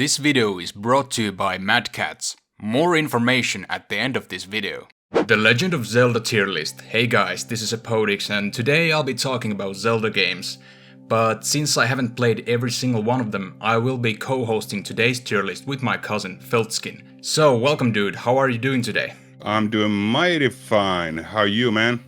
This video is brought to you by Mad Cats. More information at the end of this video. The Legend of Zelda tier list. Hey guys, this is Hepodix and today I'll be talking about Zelda games. But since I haven't played every single one of them, I will be co-hosting today's tier list with my cousin, Filthskin. So, welcome dude, how are you doing today? I'm doing mighty fine. How are you, man?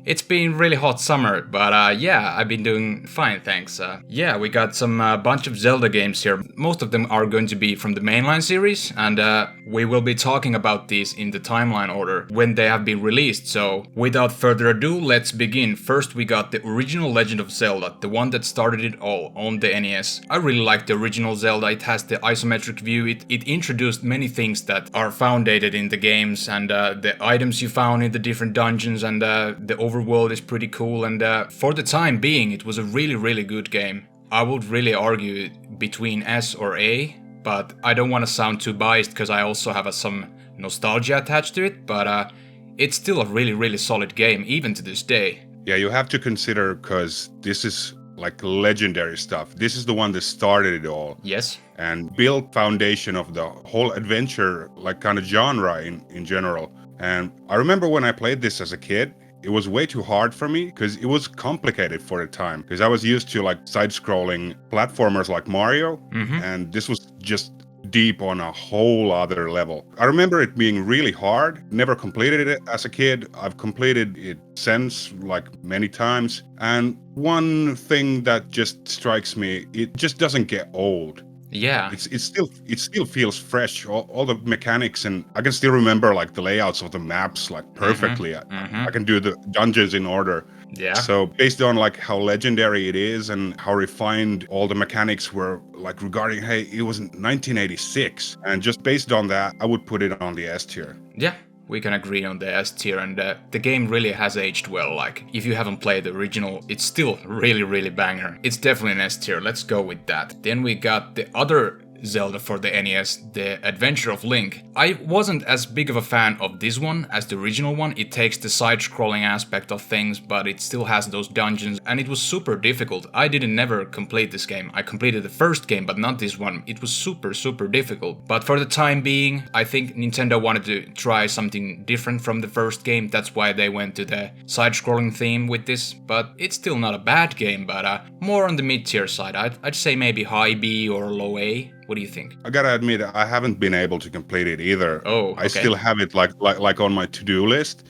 It's been really hot summer, but yeah, I've been doing fine, thanks. Yeah, we got some bunch of Zelda games here. Most of them are going to be from the mainline series, and we will be talking about these in the timeline order when they have been released. So, without further ado, let's begin. First, we got the original Legend of Zelda, the one that started it all on the NES. I really like the original Zelda. It has the isometric view. It introduced many things that are founded in the games, and the items you found in the different dungeons, and the overworld is pretty cool, and for the time being it was a really good game. I would really argue between S or A, but I don't want to sound too biased because I also have some nostalgia attached to it, but it's still a really solid game even to this day. Yeah, you have to consider, because this is like legendary stuff. This is the one that started it all. Yes. And built foundation of the whole adventure, like kind of genre in general. And I remember when I played this as a kid, it was way too hard for me because it was complicated for the time. Because I was used to like side-scrolling platformers like Mario, and this was just deep on a whole other level. I remember it being really hard. Never completed it as a kid. I've completed it since, like many times. And one thing that just strikes me, it just doesn't get old. Yeah. It still feels fresh. All the mechanics, and I can still remember like the layouts of the maps like perfectly. I can do the dungeons in order. Yeah. So based on like how legendary it is and how refined all the mechanics were, like regarding, hey, it was 1986, and just based on that, I would put it on the S tier. Yeah. We can agree on the S tier, and the game really has aged well. Like, if you haven't played the original, it's still really banger. It's definitely an S tier, let's go with that. Then we got the other Zelda for the NES, The Adventure of Link. I wasn't as big of a fan of this one as the original one. It takes the side-scrolling aspect of things, but it still has those dungeons, and it was super difficult. I didn't never complete this game. I completed the first game, but not this one. It was super difficult. But for the time being, I think Nintendo wanted to try something different from the first game. That's why they went to the side-scrolling theme with this. But it's still not a bad game, but more on the mid-tier side. I'd say maybe high B or low A. What do you think? I gotta admit, I haven't been able to complete it either. Oh, okay. I still have it like on my to-do list,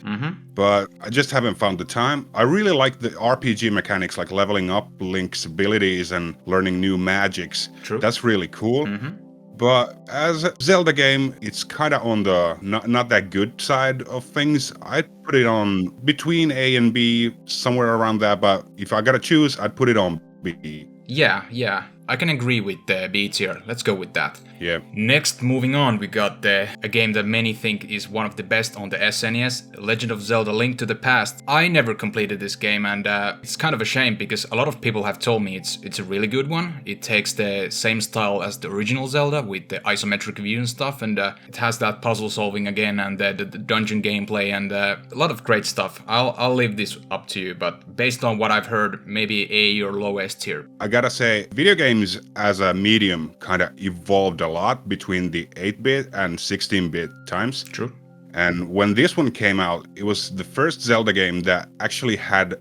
but I just haven't found the time. I really like the RPG mechanics, like leveling up Link's abilities and learning new magics. True. That's really cool. But as a Zelda game, it's kind of on the not that good side of things. I'd put it on between A and B, somewhere around that. But if I gotta choose, I'd put it on B. Yeah. I can agree with the B tier. Let's go with that. Yeah. Next, moving on, we got a game that many think is one of the best on the SNES, Legend of Zelda: Link to the Past. I never completed this game, and it's kind of a shame because a lot of people have told me it's a really good one. It takes the same style as the original Zelda with the isometric view and stuff, and it has that puzzle solving again and the dungeon gameplay and a lot of great stuff. I'll leave this up to you, but based on what I've heard, maybe A or low S tier. I gotta say, video games as a medium kind of evolved a lot between the 8-bit and 16-bit times. True. And when this one came out, it was the first Zelda game that actually had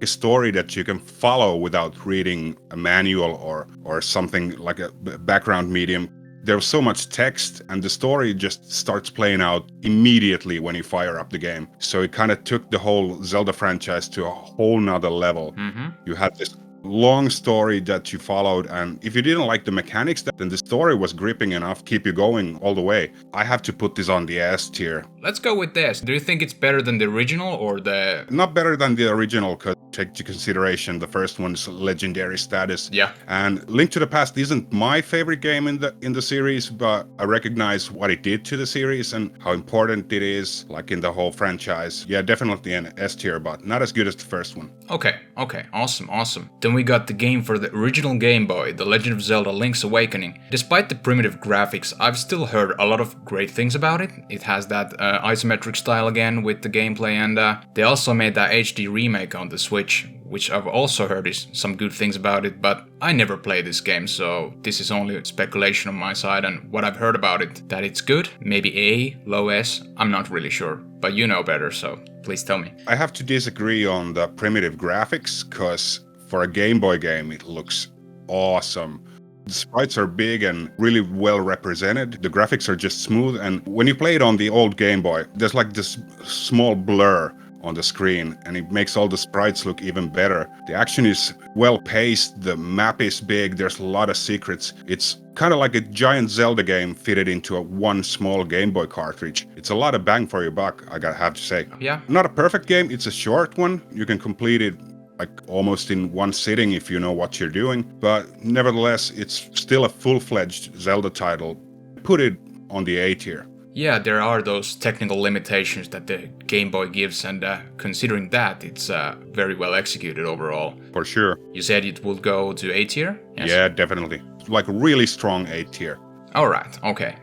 a story that you can follow without reading a manual or something like a background medium. There was so much text, and the story just starts playing out immediately when you fire up the game. So it kind of took the whole Zelda franchise to a whole nother level. You had this long story that you followed, and if you didn't like the mechanics, then the story was gripping enough to keep you going all the way. I have to put this on the S tier. Let's go with this. Do you think it's better than the original or the... Not better than the original, because take into consideration the first one's legendary status. Yeah. And Link to the Past isn't my favorite game in the series, but I recognize what it did to the series and how important it is, like in the whole franchise. Yeah, definitely an S tier, but not as good as the first one. Okay, awesome. Then we got the game for the original Game Boy, The Legend of Zelda: Link's Awakening. Despite the primitive graphics, I've still heard a lot of great things about it. It has that isometric style again with the gameplay, and they also made that HD remake on the Switch Switch, which I've also heard is some good things about it, but I never played this game, so this is only speculation on my side, and what I've heard about it, that it's good, maybe A, low S, I'm not really sure, but you know better, so please tell me. I have to disagree on the primitive graphics, because for a Game Boy game, it looks awesome. The sprites are big and really well represented. The graphics are just smooth, and when you play it on the old Game Boy, there's like this small blur on the screen, and it makes all the sprites look even better. The action is well paced, the map is big, there's a lot of secrets. It's kind of like a giant Zelda game fitted into one small Game Boy cartridge. It's a lot of bang for your buck, I gotta have to say. Yeah. Not a perfect game, it's a short one. You can complete it like almost in one sitting if you know what you're doing, but nevertheless, it's still a full-fledged Zelda title. Put it on the A tier. Yeah, there are those technical limitations that the Game Boy gives, and considering that, it's very well executed overall. For sure. You said it would go to A tier? Yes? Yeah, definitely. Like really strong A tier. Alright, okay.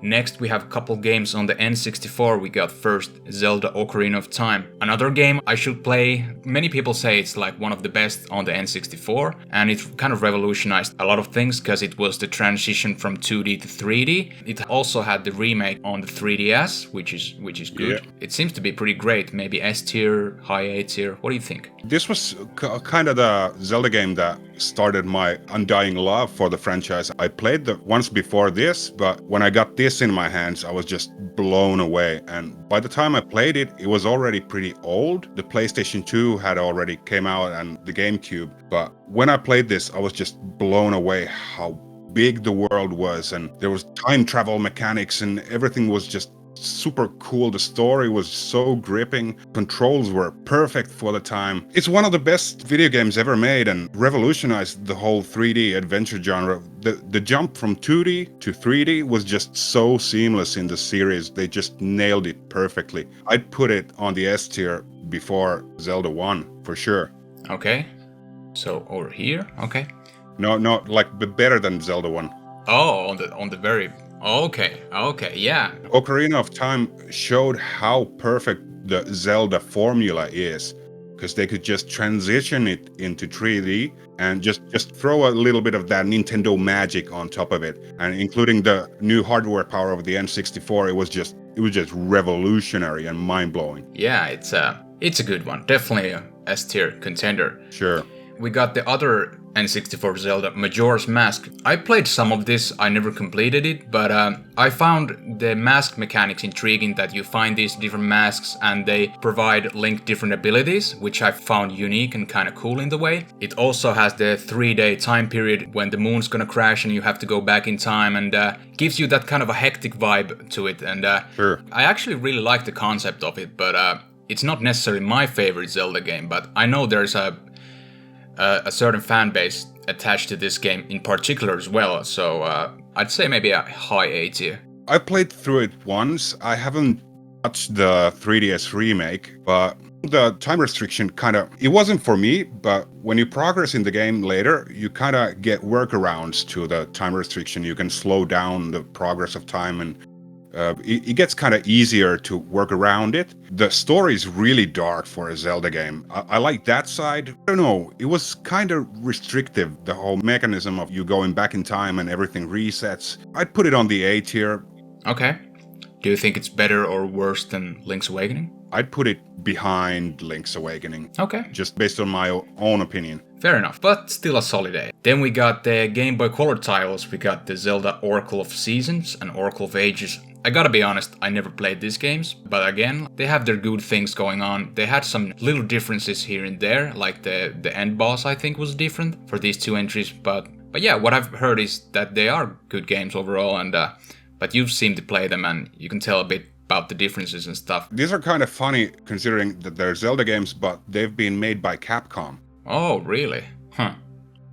Next we have a couple games on the N64. We got first Zelda Ocarina of Time. Another game I should play. Many people say it's like one of the best on the N64, and it kind of revolutionized a lot of things because it was the transition from 2D to 3D. It also had the remake on the 3DS, which is good. Yeah. It seems to be pretty great. Maybe S tier, high A tier. What do you think? This was kind of the Zelda game that started my undying love for the franchise. I played the once before this, but when I got this in my hands, I was just blown away. And by the time I played it, it was already pretty old. The PlayStation 2 had already came out and the GameCube. But when I played this, I was just blown away how big the world was, and there was time travel mechanics, and everything was just super cool. The story was so gripping. Controls were perfect for the time. It's one of the best video games ever made and revolutionized the whole 3D adventure genre. The jump from 2D to 3D was just so seamless in the series. They just nailed it perfectly. I'd put it on the S tier before Zelda 1 for sure. Okay. So over here, okay. No, like better than Zelda 1. Oh, on the very... Okay, yeah. Ocarina of Time showed how perfect the Zelda formula is, because they could just transition it into 3D and just throw a little bit of that Nintendo magic on top of it, and including the new hardware power of the N64, it was just revolutionary and mind-blowing. Yeah, it's a good one. Definitely a S tier contender. Sure. We got the other N64 Zelda, Majora's Mask. I played some of this, I never completed it, but I found the mask mechanics intriguing, that you find these different masks and they provide Link different abilities, which I found unique and kind of cool in the way. It also has the 3-day time period when the moon's gonna crash and you have to go back in time, and gives you that kind of a hectic vibe to it. And sure. I actually really like the concept of it, but it's not necessarily my favorite Zelda game, but I know there's a certain fan base attached to this game in particular as well, so I'd say maybe a high A tier. I played through it once. I haven't touched the 3DS remake, but the time restriction it wasn't for me, but when you progress in the game later, you kind of get workarounds to the time restriction. You can slow down the progress of time, and it gets kind of easier to work around it. The story is really dark for a Zelda game. I like that side. I don't know, it was kind of restrictive, the whole mechanism of you going back in time and everything resets. I'd put it on the A tier. Okay. Do you think it's better or worse than Link's Awakening? I'd put it behind Link's Awakening. Okay. Just based on my own opinion. Fair enough, but still a solid A. Then we got the Game Boy Color titles. We got the Zelda Oracle of Seasons and Oracle of Ages. I gotta be honest, I never played these games, but again, they have their good things going on. They had some little differences here and there, like the end boss I think was different for these two entries, but yeah, what I've heard is that they are good games overall, and but you've seemed to play them and you can tell a bit about the differences and stuff. These are kind of funny considering that they're Zelda games, but they've been made by Capcom. Oh, really? Huh.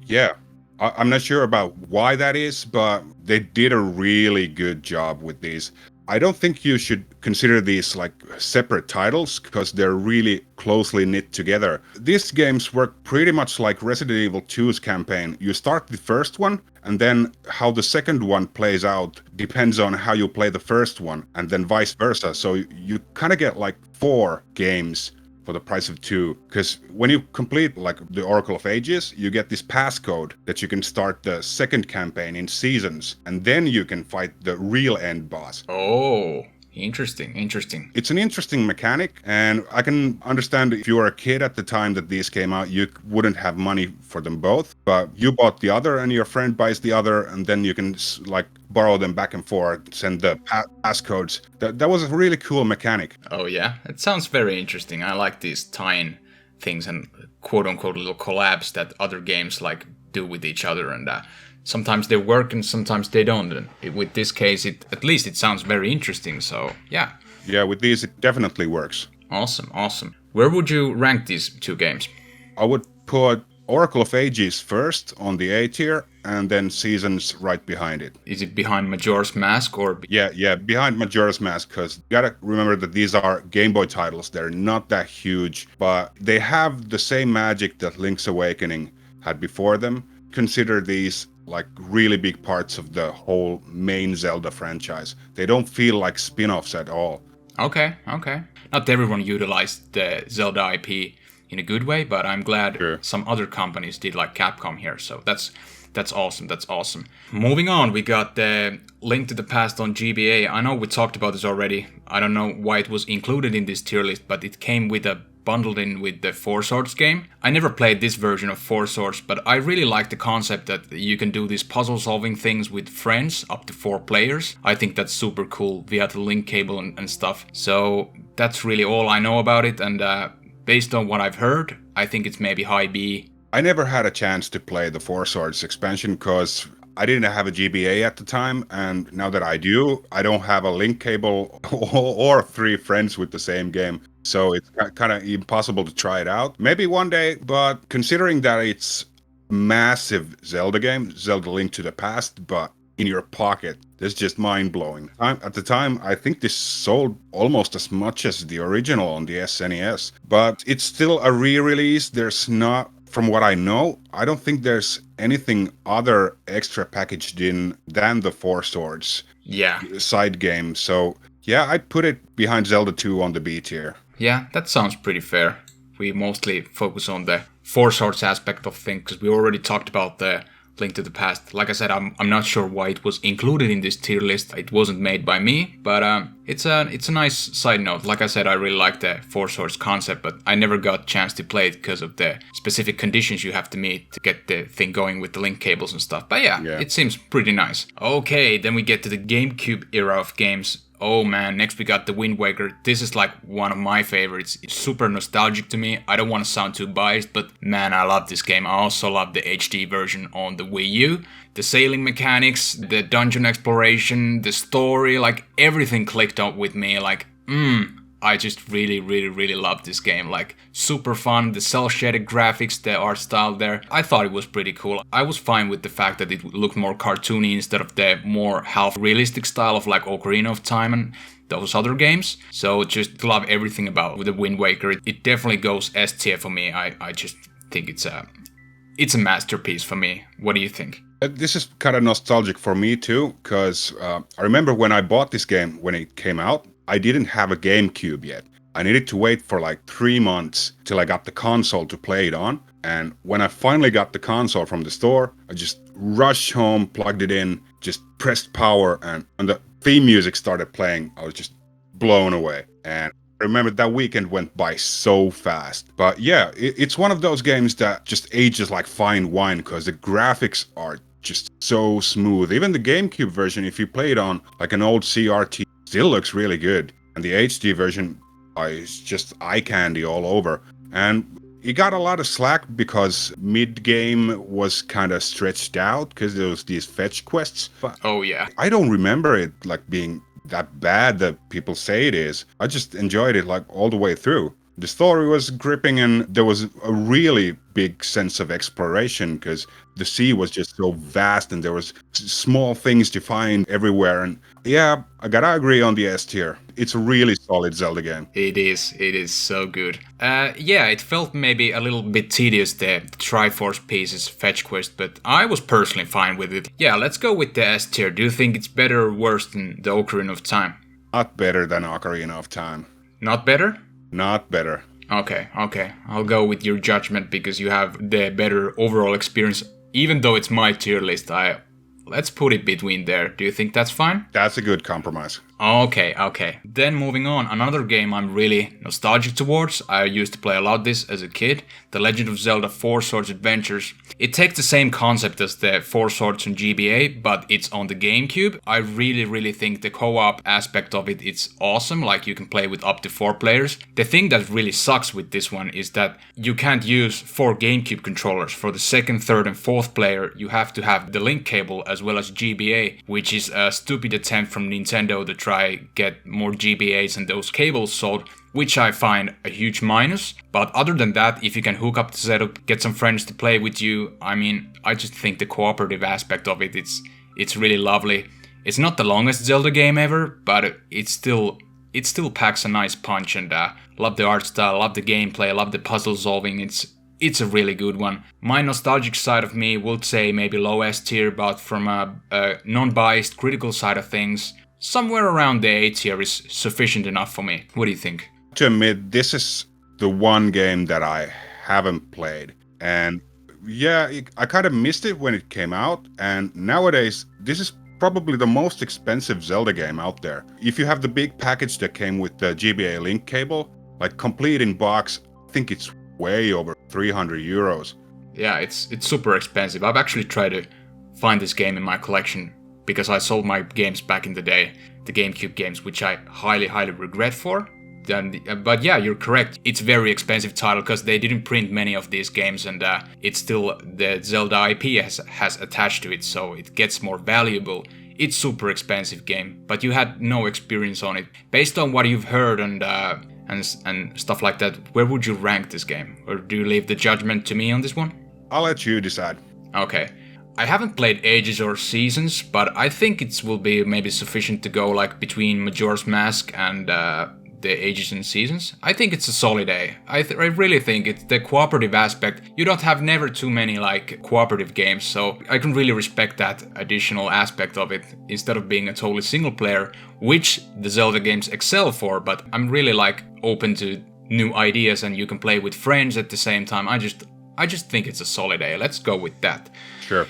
Yeah. I'm not sure about why that is, but they did a really good job with these. I don't think you should consider these like separate titles, because they're really closely knit together. These games work pretty much like Resident Evil 2's campaign. You start the first one, and then how the second one plays out depends on how you play the first one, and then vice versa. So you kind of get like 4 games for the price of 2. Because when you complete like the Oracle of Ages, you get this passcode that you can start the second campaign in Seasons, and then you can fight the real end boss. Oh, interesting. It's an interesting mechanic, and I can understand if you were a kid at the time that these came out, you wouldn't have money for them both, but you bought the other and your friend buys the other, and then you can like borrow them back and forth, send the passcodes. That was a really cool mechanic. Oh yeah, it sounds very interesting. I like these tie-in things and quote-unquote little collabs that other games like do with each other, and sometimes they work and sometimes they don't. And with this case, at least it sounds very interesting. So yeah. Yeah, with these it definitely works. Awesome. Where would you rank these 2 games? I would put Oracle of Ages first on the A tier, and then Seasons right behind it. Is it behind Majora's Mask or? Yeah, behind Majora's Mask, because you gotta remember that these are Game Boy titles. They're not that huge, but they have the same magic that Link's Awakening had before them. Consider these like really big parts of the whole main Zelda franchise. They don't feel like spin-offs at all. Okay. Not everyone utilized the Zelda IP in a good way, but I'm glad some other companies did, like Capcom here. So that's awesome. Moving on, we got the Link to the Past on GBA. I know we talked about this already. I don't know why it was included in this tier list, but it came with bundled in with the Four Swords game. I never played this version of Four Swords, but I really like the concept that you can do these puzzle solving things with friends, up to 4 players. I think that's super cool via the link cable and stuff. So that's really all I know about it, and based on what I've heard, I think it's maybe high B. I never had a chance to play the Four Swords expansion because I didn't have a GBA at the time, and now that I do, I don't have a link cable or 3 friends with the same game. So it's kind of impossible to try it out. Maybe one day, but considering that it's a massive Zelda game, Zelda Link to the Past, but in your pocket, that's just mind-blowing. At the time, I think this sold almost as much as the original on the SNES, but it's still a re-release. There's not, from what I know, I don't think there's anything other extra packaged in than the Four Swords side game. So yeah, I'd put it behind Zelda 2 on the B tier. Yeah, that sounds pretty fair. We mostly focus on the Four Swords aspect of things because we already talked about the Link to the Past. Like I said, I'm not sure why it was included in this tier list. It wasn't made by me, but it's a nice side note. Like I said, I really like the Four Swords concept, but I never got a chance to play it because of the specific conditions you have to meet to get the thing going with the link cables and stuff. But yeah, it seems pretty nice. Okay, then we get to the GameCube era of games. Oh man, next we got the Wind Waker. This is like one of my favorites. It's super nostalgic to me. I don't want to sound too biased, but man, I love this game. I also love the HD version on the Wii U. The sailing mechanics, the dungeon exploration, the story, like everything clicked up with me. Like, I just really love this game. Like, super fun, the cel-shaded graphics, the art style there. I thought it was pretty cool. I was fine with the fact that it looked more cartoony instead of the more half-realistic style of like Ocarina of Time and those other games. So just love everything about the Wind Waker. It definitely goes S tier for me. I just think it's a masterpiece for me. What do you think? This is kind of nostalgic for me too, because I remember when I bought this game when it came out, I didn't have a GameCube yet. I needed to wait for like 3 months till I got the console to play it on. And when I finally got the console from the store, I just rushed home, plugged it in, just pressed power, and when the theme music started playing, I was just blown away. And I remember that weekend went by so fast. But yeah, it's one of those games that just ages like fine wine because the graphics are just so smooth. Even the GameCube version, if you play it on like an old CRT, still looks really good. And the HD version is just eye candy all over. And it got a lot of slack because mid-game was kind of stretched out because there was these fetch quests. But oh yeah, I don't remember it like being that bad that people say it is. I just enjoyed it like all the way through. The story was gripping and there was a really big sense of exploration because the sea was just so vast and there was small things to find everywhere. And yeah, I gotta agree on the S tier. It's a really solid Zelda game. It is so good. Yeah, it felt maybe a little bit tedious, the Triforce pieces fetch quest, but I was personally fine with it. Yeah, let's go with the S tier. Do you think it's better or worse than the Ocarina of Time? Not better than Ocarina of Time. Not better? Not better. Okay, okay. I'll go with your judgment because you have the better overall experience. Even though it's my tier list, let's put it between there. Do you think that's fine? That's a good compromise. Okay, okay. Then moving on, another game I'm really nostalgic towards. I used to play a lot this as a kid. The Legend of Zelda 4 Swords Adventures. It takes the same concept as the 4 Swords on GBA, but it's on the GameCube. I really think the co-op aspect of it is awesome, like you can play with up to 4 players. The thing that really sucks with this one is that you can't use 4 GameCube controllers. For the second, third and fourth player, you have to have the link cable as well as GBA, which is a stupid attempt from Nintendo to try get more GBAs and those cables sold, which I find a huge minus. But other than that, if you can hook up the setup, get some friends to play with you, I mean, I just think the cooperative aspect of it's really lovely. It's not the longest Zelda game ever, but it still packs a nice punch, and love the art style, love the gameplay, love the puzzle solving. It's a really good one. My nostalgic side of me would say maybe low S tier, but from a non-biased critical side of things, somewhere around the A tier is sufficient enough for me. What do you think? To admit, this is the one game that I haven't played. And yeah, I kind of missed it when it came out. And nowadays, this is probably the most expensive Zelda game out there. If you have the big package that came with the GBA link cable, like complete in box, I think it's way over 300 euros. Yeah, it's super expensive. I've actually tried to find this game in my collection because I sold my games back in the day, the GameCube games, which I highly regret for. But yeah, you're correct. It's very expensive title because they didn't print many of these games, and it's still the Zelda IP has attached to it, so it gets more valuable. It's super expensive game, but you had no experience on it. Based on what you've heard and stuff like that, where would you rank this game? Or do you leave the judgment to me on this one? I'll let you decide. Okay. I haven't played Ages or Seasons, but I think it will be maybe sufficient to go like between Majora's Mask and the Ages and Seasons. I think it's a solid A. I really think it's the cooperative aspect. You don't have never too many like cooperative games, so I can really respect that additional aspect of it instead of being a totally single player, which the Zelda games excel for, but I'm really like open to new ideas and you can play with friends at the same time. I just think it's a solid A. Let's go with that. Sure.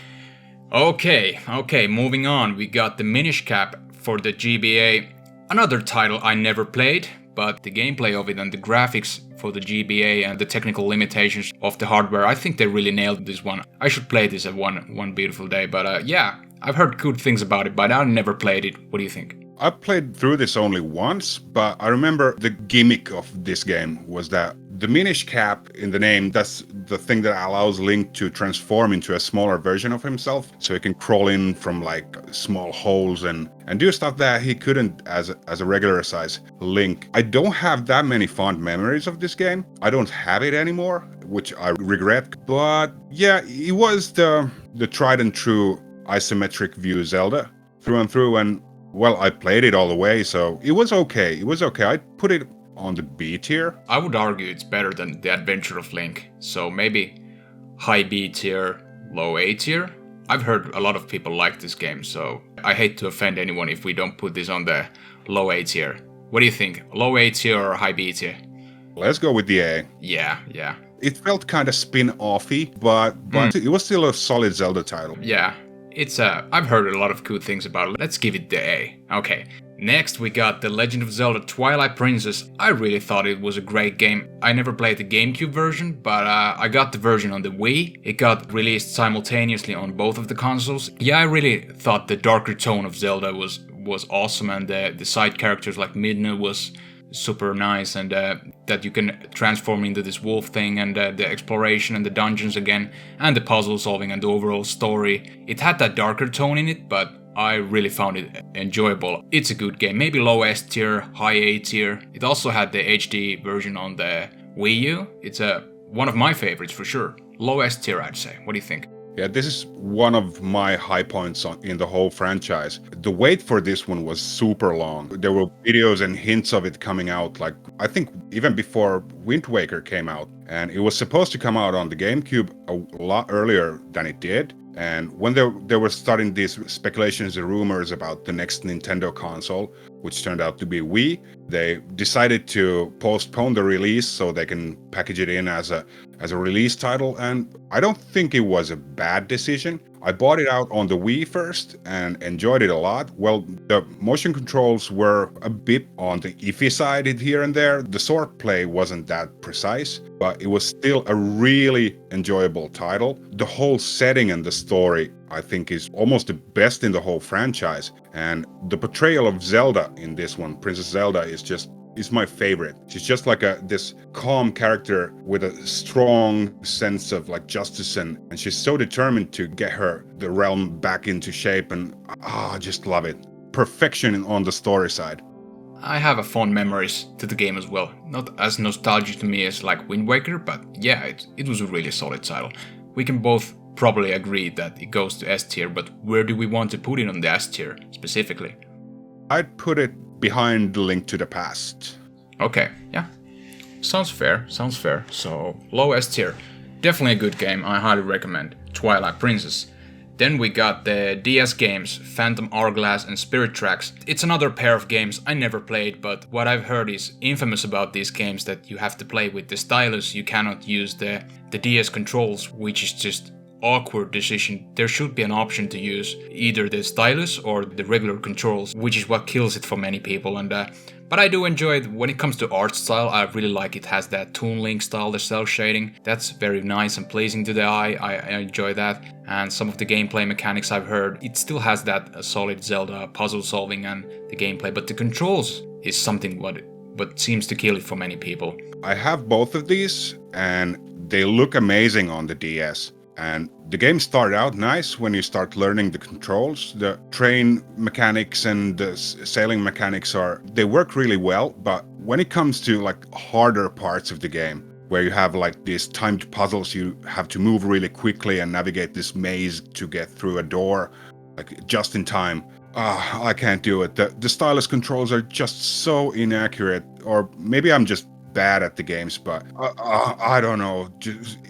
Okay, moving on. We got the Minish cap for the GBA. Another title I never played, but the gameplay of it and the graphics for the GBA and the technical limitations of the hardware, I think they really nailed this one. I should play this at one beautiful day, but yeah, I've heard good things about it, but I never played it. What do you think? I played through this only once, but I remember the gimmick of this game was that the Minish cap in the name, that's the thing that allows Link to transform into a smaller version of himself, so he can crawl in from like small holes and do stuff that he couldn't as a regular size Link. I don't have that many fond memories of this game. I don't have it anymore, which I regret, but yeah, it was the tried and true isometric view Zelda through and through, and well, I played it all the way, so it was okay. I'd put it on the B tier. I would argue it's better than The Adventure of Link, so maybe high B tier, low A tier. I've heard a lot of people like this game, so I hate to offend anyone if we don't put this on the low A tier. What do you think? Low A tier or high B tier? Let's go with the A. Yeah. It felt kind of spin-offy, but it was still a solid Zelda title. Yeah. I've heard a lot of good things about it. Let's give it the A. Okay. Next we got The Legend of Zelda Twilight Princess. I really thought it was a great game. I never played the GameCube version, but I got the version on the Wii. It got released simultaneously on both of the consoles. Yeah, I really thought the darker tone of Zelda was awesome, and the side characters like Midna was super nice, and that you can transform into this wolf thing, and the exploration and the dungeons again, and the puzzle solving and the overall story. It had that darker tone in it, but I really found it enjoyable. It's a good game, maybe low S tier, high A tier. It also had the HD version on the Wii U. It's one of my favorites for sure. Low S tier, I'd say. What do you think? Yeah, this is one of my high points in the whole franchise. The wait for this one was super long. There were videos and hints of it coming out, like I think even before Wind Waker came out. And it was supposed to come out on the GameCube a lot earlier than it did. And when they were starting these speculations and rumors about the next Nintendo console, which turned out to be Wii, they decided to postpone the release so they can package it in as a release title. And I don't think it was a bad decision. I bought it out on the Wii first and enjoyed it a lot. Well, the motion controls were a bit on the iffy side here and there. The sword play wasn't that precise, but it was still a really enjoyable title. The whole setting and the story, I think, is almost the best in the whole franchise. And the portrayal of Zelda in this one, Princess Zelda, is my favorite. She's just like this calm character with a strong sense of like justice, and she's so determined to get the realm back into shape, and I just love it. Perfection on the story side. I have a fond memories to the game as well. Not as nostalgic to me as like Wind Waker, but yeah, it was a really solid title. We can both probably agree that it goes to S tier, but where do we want to put it on the S tier specifically? I'd put it behind Link to the Past. Okay, yeah. Sounds fair. So, low S tier. Definitely a good game, I highly recommend. Twilight Princess. Then we got the DS games, Phantom Hourglass and Spirit Tracks. It's another pair of games I never played, but what I've heard is infamous about these games that you have to play with the stylus, you cannot use the DS controls, which is just awkward decision. There should be an option to use either the stylus or the regular controls, which is what kills it for many people. And but I do enjoy it. When it comes to art style, I really like it. Has that Toon Link style, the cell shading. That's very nice and pleasing to the eye. I enjoy that. And some of the gameplay mechanics I've heard, it still has that solid Zelda puzzle solving and the gameplay, but the controls is something what seems to kill it for many people. I have both of these and they look amazing on the DS. And the game started out nice when you start learning the controls. The train mechanics and the sailing mechanics they work really well, but when it comes to like harder parts of the game, where you have like these timed puzzles, you have to move really quickly and navigate this maze to get through a door, like just in time. I can't do it. The stylus controls are just so inaccurate, or maybe I'm just bad at the games, but I don't know.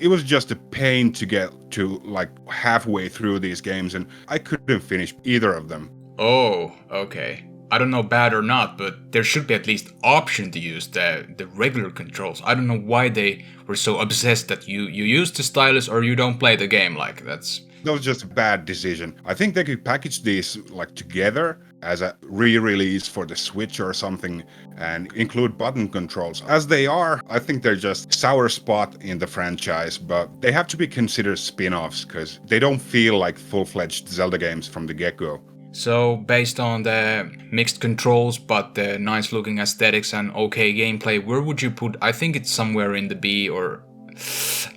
It was just a pain to get to like halfway through these games, and I couldn't finish either of them. Oh, okay. I don't know bad or not, but there should be at least option to use the regular controls. I don't know why they were so obsessed that you use the stylus or you don't play the game. Like that was just a bad decision. I think they could package these like together as a re-release for the Switch or something and include button controls. As they are, I think they're just sour spot in the franchise, but they have to be considered spin-offs because they don't feel like full-fledged Zelda games from the get-go. So based on the mixed controls but the nice looking aesthetics and okay gameplay, where would you put? I think it's somewhere in the B or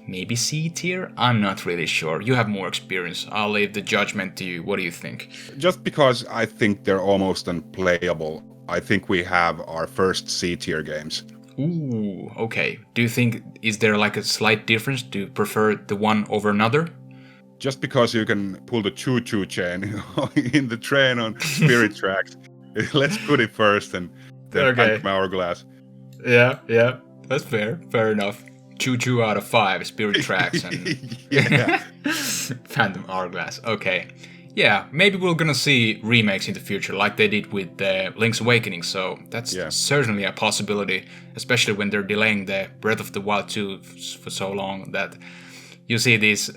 maybe C tier? I'm not really sure. You have more experience. I'll leave the judgment to you. What do you think? Just because I think they're almost unplayable, I think we have our first C tier games. Ooh, okay. Do you think, is there like a slight difference? Do you prefer the one over another? Just because you can pull the choo-choo chain in the train on Spirit Tracks. Let's put it first and then Phantom Hourglass. Yeah, that's fair. Fair enough. Choo-choo out of 5, Spirit Tracks and yeah. Phantom Hourglass. Okay. Yeah, maybe we're gonna see remakes in the future like they did with Link's Awakening, so that's certainly a possibility, especially when they're delaying the Breath of the Wild 2 for so long that you see these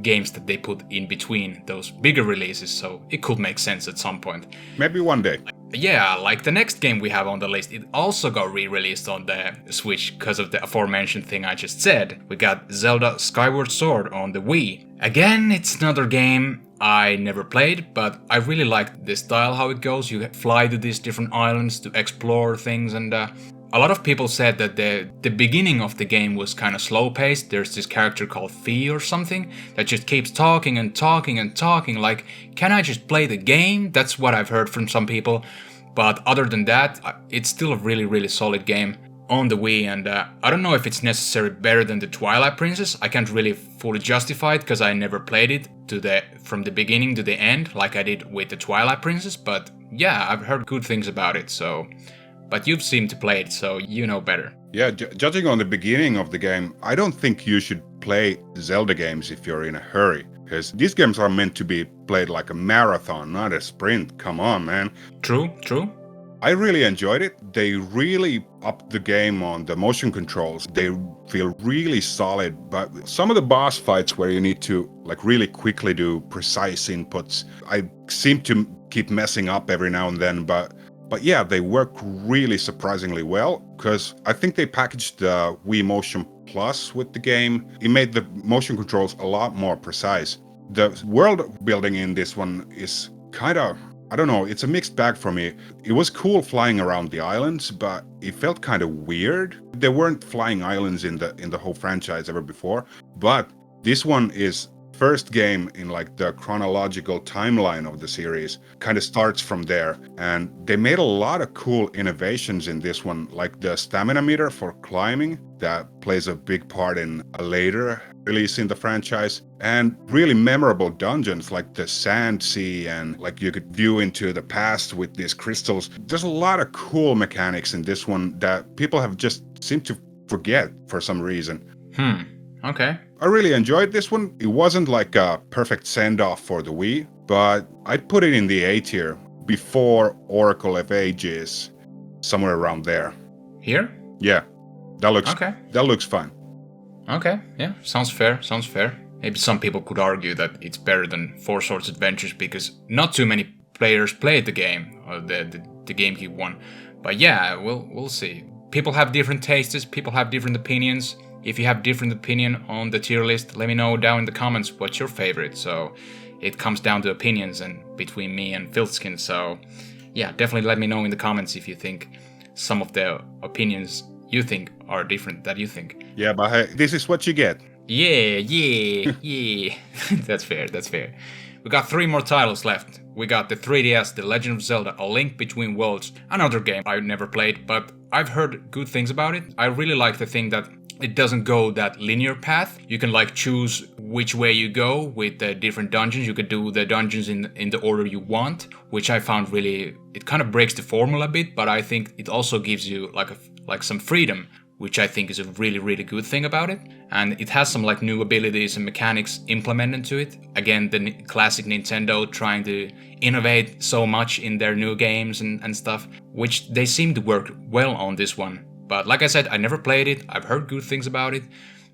games that they put in between those bigger releases, so it could make sense at some point. Maybe one day. Yeah, like the next game we have on the list, it also got re-released on the Switch because of the aforementioned thing I just said. We got Zelda Skyward Sword on the Wii. Again, it's another game I never played, but I really like the style, how it goes. You fly to these different islands to explore things, and a lot of people said that the beginning of the game was kind of slow-paced. There's this character called Fee or something that just keeps talking and talking and talking. Like, can I just play the game? That's what I've heard from some people. But other than that, it's still a really, really solid game on the Wii. And I don't know if it's necessarily better than the Twilight Princess. I can't really fully justify it because I never played it from the beginning to the end like I did with the Twilight Princess. But yeah, I've heard good things about it, so... But you've seemed to play it, so you know better. Yeah, judging on the beginning of the game, I don't think you should play Zelda games if you're in a hurry. Because these games are meant to be played like a marathon, not a sprint. Come on, man. True, true. I really enjoyed it. They really upped the game on the motion controls. They feel really solid, but some of the boss fights where you need to like really quickly do precise inputs, I seem to keep messing up every now and then, but yeah, they work really surprisingly well, because I think they packaged the Wii Motion Plus with the game. It made the motion controls a lot more precise. The world building in this one is kind of, I don't know, it's a mixed bag for me. It was cool flying around the islands, but it felt kind of weird. There weren't flying islands in the whole franchise ever before, but this one is first game in like the chronological timeline of the series. Kind of starts from there, and they made a lot of cool innovations in this one, like the stamina meter for climbing that plays a big part in a later release in the franchise, and really memorable dungeons like the Sand Sea, and like you could view into the past with these crystals. There's a lot of cool mechanics in this one that people have just seemed to forget for some reason. Okay. I really enjoyed this one. It wasn't like a perfect send-off for the Wii, but I'd put it in the A tier, before Oracle of Ages, somewhere around there. Here? Yeah, that looks fine. Okay, yeah, sounds fair, sounds fair. Maybe some people could argue that it's better than Four Swords Adventures because not too many players played the game, or the GameCube one. But yeah, we'll see. People have different tastes, people have different opinions. If you have different opinion on the tier list, let me know down in the comments what's your favorite. So it comes down to opinions and between me and Filthskin. So yeah, definitely let me know in the comments if you think some of the opinions you think are different that you think. Yeah, but hey, this is what you get. Yeah. That's fair, that's fair. We got 3 more titles left. We got the 3DS, The Legend of Zelda, A Link Between Worlds, another game I never played, but I've heard good things about it. I really like the thing that it doesn't go that linear path. You can like choose which way you go with the different dungeons. You could do the dungeons in the order you want, which I found really, it kind of breaks the formula a bit, but I think it also gives you like some freedom, which I think is a really, really good thing about it. And it has some like new abilities and mechanics implemented to it. Again, the classic Nintendo trying to innovate so much in their new games and stuff, which they seem to work well on this one. But like I said, I never played it. I've heard good things about it.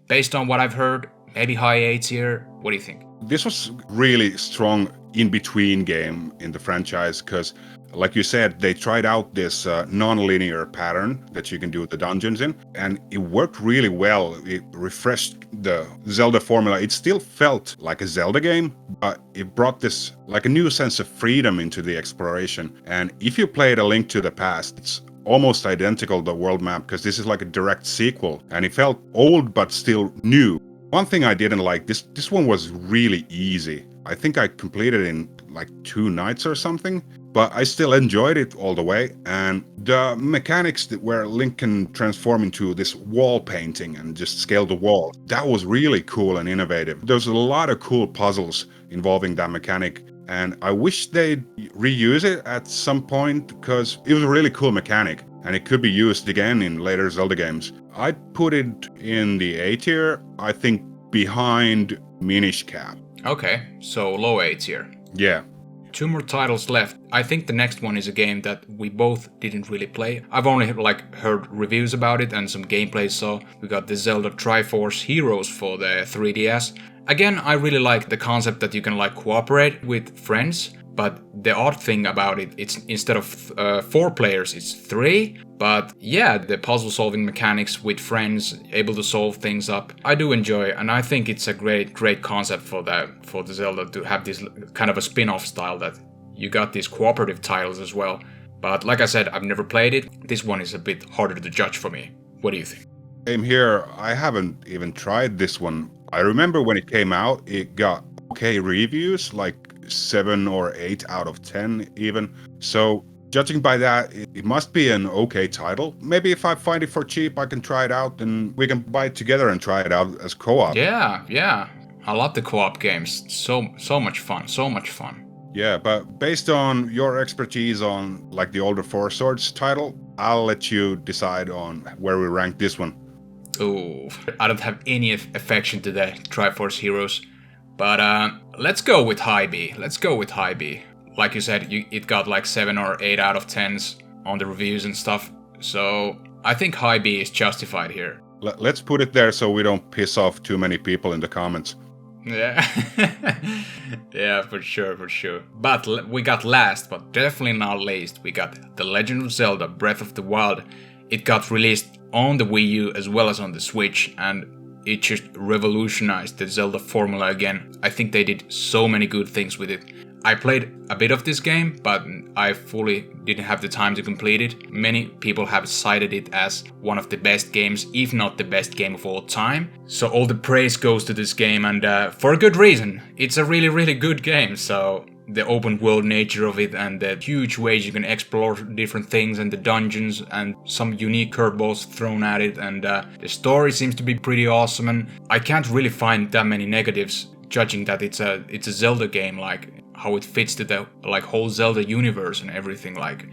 Based on what I've heard, maybe high A tier. What do you think? This was really strong in-between game in the franchise because, like you said, they tried out this non-linear pattern that you can do the dungeons in, and it worked really well. It refreshed the Zelda formula. It still felt like a Zelda game, but it brought this like a new sense of freedom into the exploration. And if you played A Link to the Past, it's almost identical to the world map because this is like a direct sequel, and it felt old but still new. One thing I didn't like, this one was really easy. I think I completed it in like 2 nights or something, but I still enjoyed it all the way. And the mechanics where Link can transform into this wall painting and just scale the wall, that was really cool and innovative. There's a lot of cool puzzles involving that mechanic, and I wish they'd reuse it at some point because it was a really cool mechanic and it could be used again in later Zelda games. I'd put it in the A tier, I think behind Minish Cap. Okay, so low A tier. Yeah. 2 more titles left. I think the next one is a game that we both didn't really play. I've only heard reviews about it and some gameplay, so we got the Zelda Triforce Heroes for the 3DS. Again, I really like the concept that you can cooperate with friends, but the odd thing about it, it's instead of 4 players, it's 3. But yeah, the puzzle solving mechanics with friends, able to solve things up, I do enjoy, and I think it's a great concept for the Zelda to have this kind of a spin-off style that you got these cooperative titles as well. But like I said, I've never played it. This one is a bit harder to judge for me. What do you think? Same here. I haven't even tried this one. I remember when it came out, it got okay reviews, like 7 or 8 out of 10 even. So judging by that, it must be an okay title. Maybe if I find it for cheap, I can try it out and we can buy it together and try it out as co-op. Yeah. I love the co-op games. So much fun. Yeah, but based on your expertise on like the older Four Swords title, I'll let you decide on where we rank this one. Ooh, I don't have any affection to the Triforce Heroes. But let's go with high B. Let's go with high B. Like you said, it got like 7 or 8 out of 10s on the reviews and stuff. So I think high B is justified here. Let's put it there so we don't piss off too many people in the comments. Yeah, yeah, for sure. But we got last, but definitely not least, we got The Legend of Zelda Breath of the Wild. It got released on the Wii U as well as on the Switch, and it just revolutionized the Zelda formula again. I think they did so many good things with it. I played a bit of this game, but I fully didn't have the time to complete it. Many people have cited it as one of the best games, if not the best game of all time. So all the praise goes to this game, and for a good reason. It's a really good game, so the open world nature of it and the huge ways you can explore different things and the dungeons and some unique curveballs thrown at it, and the story seems to be pretty awesome, and I can't really find that many negatives, judging that it's a Zelda game, like how it fits to the like whole Zelda universe and everything. Like,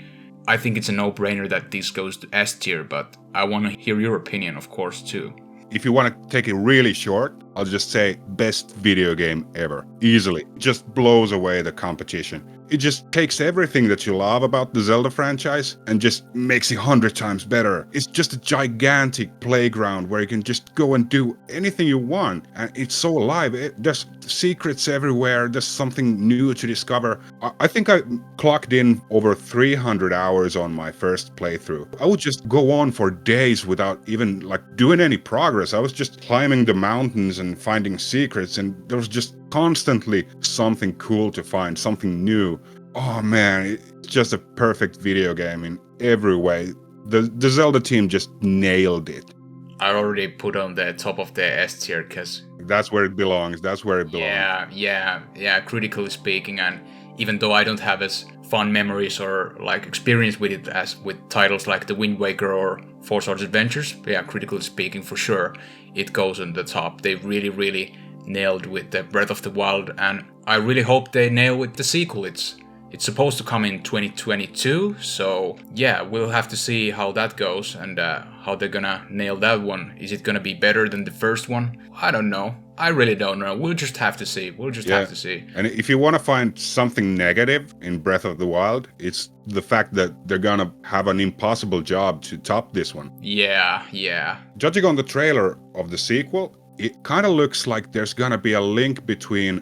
I think it's a no-brainer that this goes to S tier, but I want to hear your opinion, of course, too. If you want to take it really short, I'll just say best video game ever. Easily. It just blows away the competition. It just takes everything that you love about the Zelda franchise and just makes it 100 times better. It's just a gigantic playground where you can just go and do anything you want. And it's so alive. There's secrets everywhere. There's something new to discover. I think I clocked in over 300 hours on my first playthrough. I would just go on for days without even like doing any progress. I was just climbing the mountains and finding secrets, and there was just constantly something cool to find, something new. Oh man, it's just a perfect video game in every way. The Zelda team just nailed it. I already put on the top of the S tier because that's where it belongs. Yeah, critically speaking, and even though I don't have as fun memories or like experience with it as with titles like The Wind Waker or Four Swords Adventures, yeah, critically speaking, for sure, it goes on the top. They really nailed with the Breath of the Wild, and I really hope they nail with the sequel. It's supposed to come in 2022, so yeah, we'll have to see how that goes and how they're gonna nail that one. Is it gonna be better than the first one? I don't know. I really don't know. We'll just have to see. Have to see. And if you want to find something negative in Breath of the Wild, it's the fact that they're gonna have an impossible job to top this one. Yeah. Judging on the trailer of the sequel, it kind of looks like there's gonna be a link between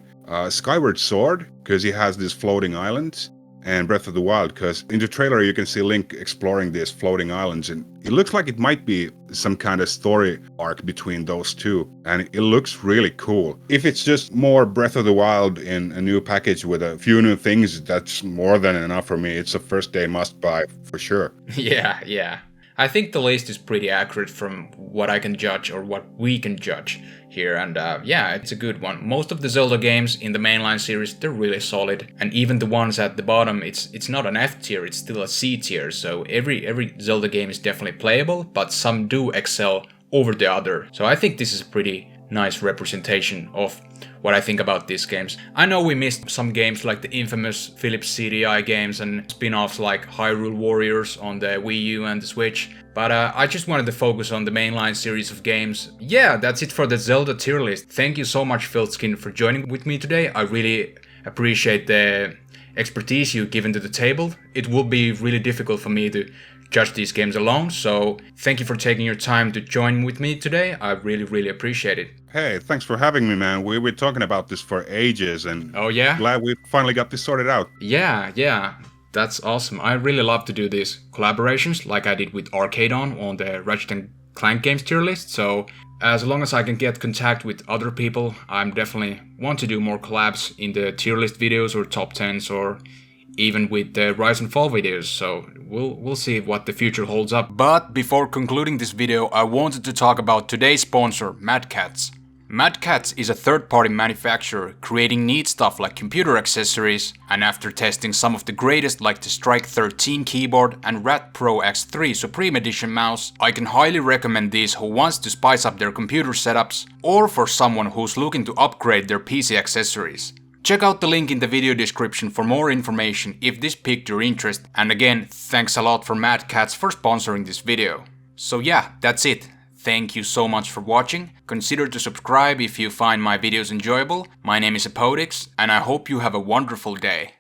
Skyward Sword, because he has these floating islands, and Breath of the Wild, because in the trailer you can see Link exploring these floating islands, and it looks like it might be some kind of story arc between those two, and it looks really cool. If it's just more Breath of the Wild in a new package with a few new things, that's more than enough for me. It's a first day must buy for sure. Yeah. I think the list is pretty accurate from what I can judge, or what we can judge here, and yeah, it's a good one. Most of the Zelda games in the mainline series, they're really solid, and even the ones at the bottom, it's not an F tier, it's still a C tier, so every Zelda game is definitely playable, but some do excel over the other. So I think this is a pretty nice representation of what I think about these games. I know we missed some games like the infamous Philips CDI games and spin-offs like Hyrule Warriors on the Wii U and the Switch, but I just wanted to focus on the mainline series of games. Yeah, that's it for the Zelda tier list. Thank you so much, Filthskin, for joining with me today. I really appreciate the expertise you've given to the table. It will be really difficult for me to judge these games alone, so thank you for taking your time to join with me today. I really appreciate it. Hey, thanks for having me, man. We were talking about this for ages, and oh yeah, glad we finally got this sorted out. Yeah, that's awesome. I really love to do these collaborations like I did with Arcadon on the Ratchet & Clank games tier list, so as long as I can get contact with other people, I'm definitely want to do more collabs in the tier list videos or top 10s, or even with the Rise and Fall videos, so we'll see what the future holds up. But before concluding this video, I wanted to talk about today's sponsor, Mad Catz. Mad Catz is a third-party manufacturer creating neat stuff like computer accessories, and after testing some of the greatest like the Strike 13 keyboard and Rat Pro X3 Supreme Edition mouse, I can highly recommend these who wants to spice up their computer setups, or for someone who's looking to upgrade their PC accessories. Check out the link in the video description for more information if this piqued your interest, and again, thanks a lot for Mad Catz for sponsoring this video. So yeah, that's it. Thank you so much for watching. Consider to subscribe if you find my videos enjoyable. My name is Hepodix, and I hope you have a wonderful day.